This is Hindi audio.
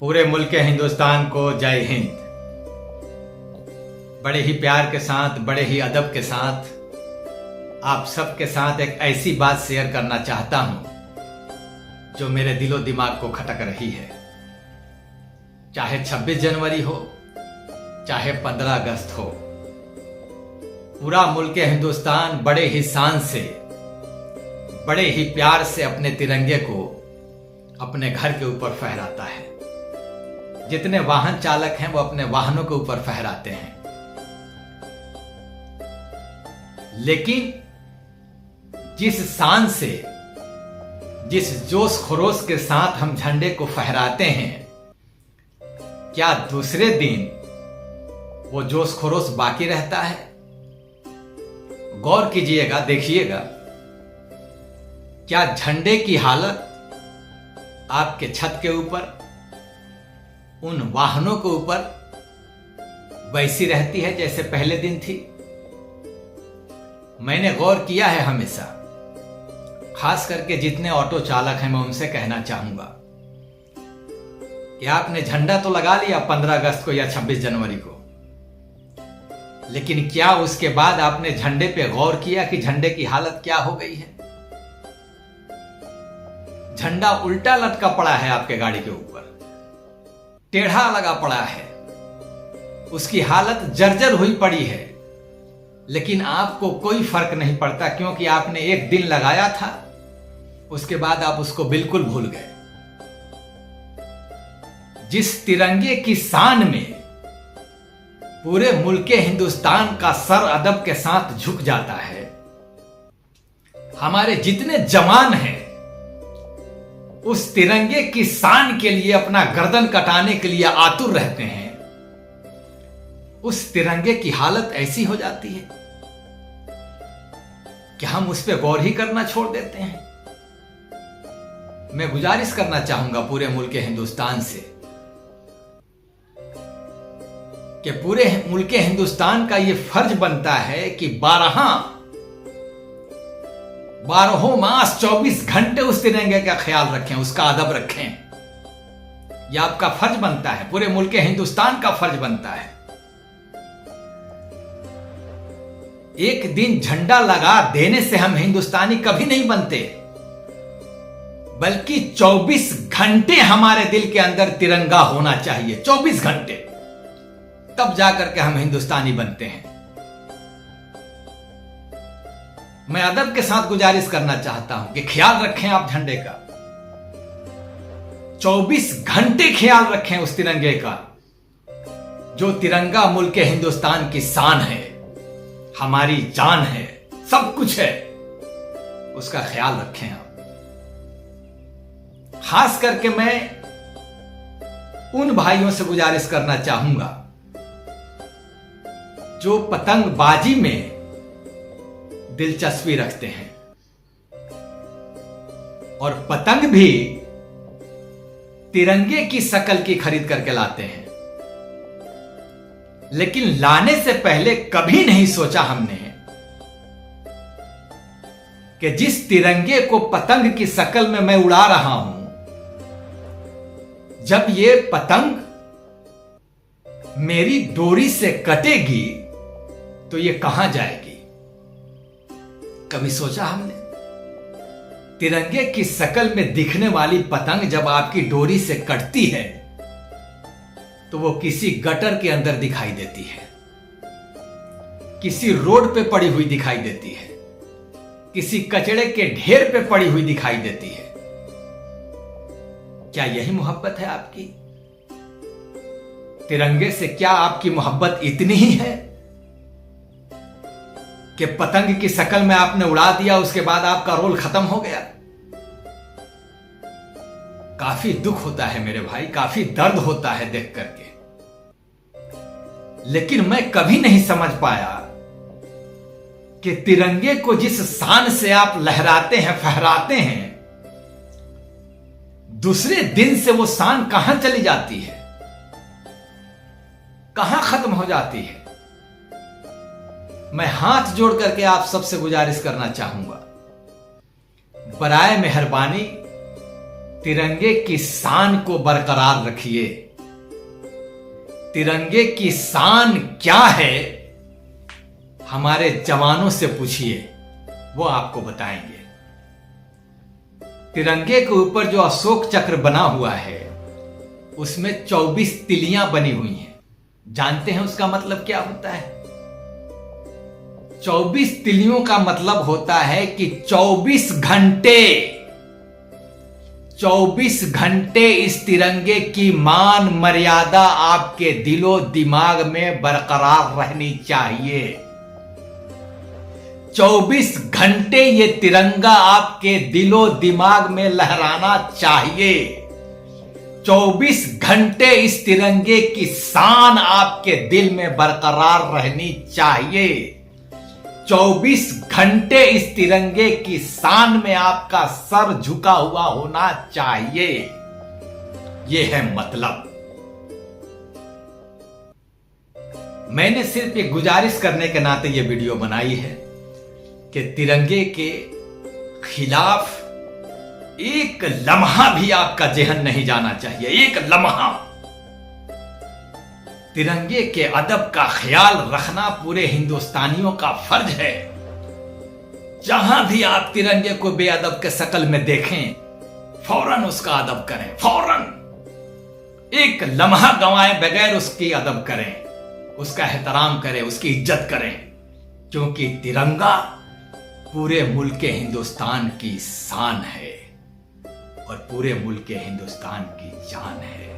पूरे मुल्क हिंदुस्तान को जय हिंद। बड़े ही प्यार के साथ, बड़े ही अदब के साथ आप सबके साथ एक ऐसी बात शेयर करना चाहता हूं जो मेरे दिलो दिमाग को खटक रही है। चाहे 26 जनवरी हो, चाहे 15 अगस्त हो, पूरा मुल्क हिंदुस्तान बड़े ही शान से, बड़े ही प्यार से अपने तिरंगे को अपने घर के ऊपर फहराता है। जितने वाहन चालक हैं वो अपने वाहनों के ऊपर फहराते हैं, लेकिन जिस शान से, जिस जोश खरोश के साथ हम झंडे को फहराते हैं, क्या दूसरे दिन वो जोश खरोश बाकी रहता है? गौर कीजिएगा, देखिएगा, क्या झंडे की हालत आपके छत के ऊपर, उन वाहनों के ऊपर वैसी रहती है जैसे पहले दिन थी? मैंने गौर किया है हमेशा, खास करके जितने ऑटो चालक हैं, मैं उनसे कहना चाहूंगा कि आपने झंडा तो लगा लिया 15 अगस्त को या 26 जनवरी को, लेकिन क्या उसके बाद आपने झंडे पे गौर किया कि झंडे की हालत क्या हो गई है? झंडा उल्टा लटका पड़ा है आपके गाड़ी के ऊपर, टेढ़ा लगा पड़ा है, उसकी हालत जर्जर हुई पड़ी है, लेकिन आपको कोई फर्क नहीं पड़ता क्योंकि आपने एक दिन लगाया था, उसके बाद आप उसको बिल्कुल भूल गए। जिस तिरंगे की शान में पूरे मुल्क हिंदुस्तान का सर अदब के साथ झुक जाता है, हमारे जितने जवान हैं उस तिरंगे की शान के लिए अपना गर्दन कटाने के लिए आतुर रहते हैं, उस तिरंगे की हालत ऐसी हो जाती है कि हम उस पर गौर ही करना छोड़ देते हैं। मैं गुजारिश करना चाहूंगा पूरे मुल्क हिंदुस्तान से कि पूरे मुल्क हिंदुस्तान का यह फर्ज बनता है कि 12 मास 24 घंटे उस तिरंगे का ख्याल रखें, उसका अदब रखें। यह आपका फर्ज बनता है, पूरे मुल्क हिंदुस्तान का फर्ज बनता है। एक दिन झंडा लगा देने से हम हिंदुस्तानी कभी नहीं बनते, बल्कि 24 घंटे हमारे दिल के अंदर तिरंगा होना चाहिए। 24 घंटे, तब जाकर के हम हिंदुस्तानी बनते हैं। मैं अदब के साथ गुजारिश करना चाहता हूं कि ख्याल रखें आप झंडे का, 24 घंटे ख्याल रखें उस तिरंगे का। जो तिरंगा मुल्क हिंदुस्तान की शान है, हमारी जान है, सब कुछ है, उसका ख्याल रखें आप। खास करके मैं उन भाइयों से गुजारिश करना चाहूंगा जो पतंगबाजी में दिलचस्पी रखते हैं और पतंग भी तिरंगे की शक्ल की खरीद करके लाते हैं, लेकिन लाने से पहले कभी नहीं सोचा हमने कि जिस तिरंगे को पतंग की शक्ल में मैं उड़ा रहा हूं, जब ये पतंग मेरी डोरी से कटेगी तो ये कहां जाएगी? कभी सोचा हमने? तिरंगे की शक्ल में दिखने वाली पतंग जब आपकी डोरी से कटती है तो वो किसी गटर के अंदर दिखाई देती है, किसी रोड पे पड़ी हुई दिखाई देती है, किसी कचड़े के ढेर पे पड़ी हुई दिखाई देती है। क्या यही मोहब्बत है आपकी? तिरंगे से क्या आपकी मोहब्बत इतनी ही है कि पतंग की शक्ल में आपने उड़ा दिया, उसके बाद आपका रोल खत्म हो गया? काफी दुख होता है मेरे भाई, काफी दर्द होता है देख करके, लेकिन मैं कभी नहीं समझ पाया कि तिरंगे को जिस शान से आप लहराते हैं, फहराते हैं, दूसरे दिन से वो शान कहां चली जाती है, कहां खत्म हो जाती है। मैं हाथ जोड़ करके आप सबसे गुजारिश करना चाहूंगा, बराए मेहरबानी तिरंगे की शान को बरकरार रखिए। तिरंगे की शान क्या है, हमारे जवानों से पूछिए, वो आपको बताएंगे। तिरंगे के ऊपर जो अशोक चक्र बना हुआ है, उसमें 24 तिलियां बनी हुई हैं। जानते हैं उसका मतलब क्या होता है? 24 तिलियों का मतलब होता है कि 24 घंटे इस तिरंगे की मान मर्यादा आपके दिलो दिमाग में बरकरार रहनी चाहिए। 24 घंटे ये तिरंगा आपके दिलो दिमाग में लहराना चाहिए। 24 घंटे इस तिरंगे की शान आपके दिल में बरकरार रहनी चाहिए। 24 घंटे इस तिरंगे की शान में आपका सर झुका हुआ होना चाहिए। यह है मतलब। मैंने सिर्फ एक गुजारिश करने के नाते यह वीडियो बनाई है कि तिरंगे के खिलाफ एक लम्हा भी आपका जेहन नहीं जाना चाहिए। एक लम्हा। तिरंगे के अदब का ख्याल रखना पूरे हिंदुस्तानियों का फर्ज है। जहां भी आप तिरंगे को बेअदब के शक्ल में देखें, फौरन उसका अदब करें। फौरन एक लम्हा गंवाए बगैर उसकी अदब करें, उसका एहतराम करें, उसकी इज्जत करें, क्योंकि तिरंगा पूरे मुल्क के हिंदुस्तान की शान है और पूरे मुल्क के हिंदुस्तान की जान है।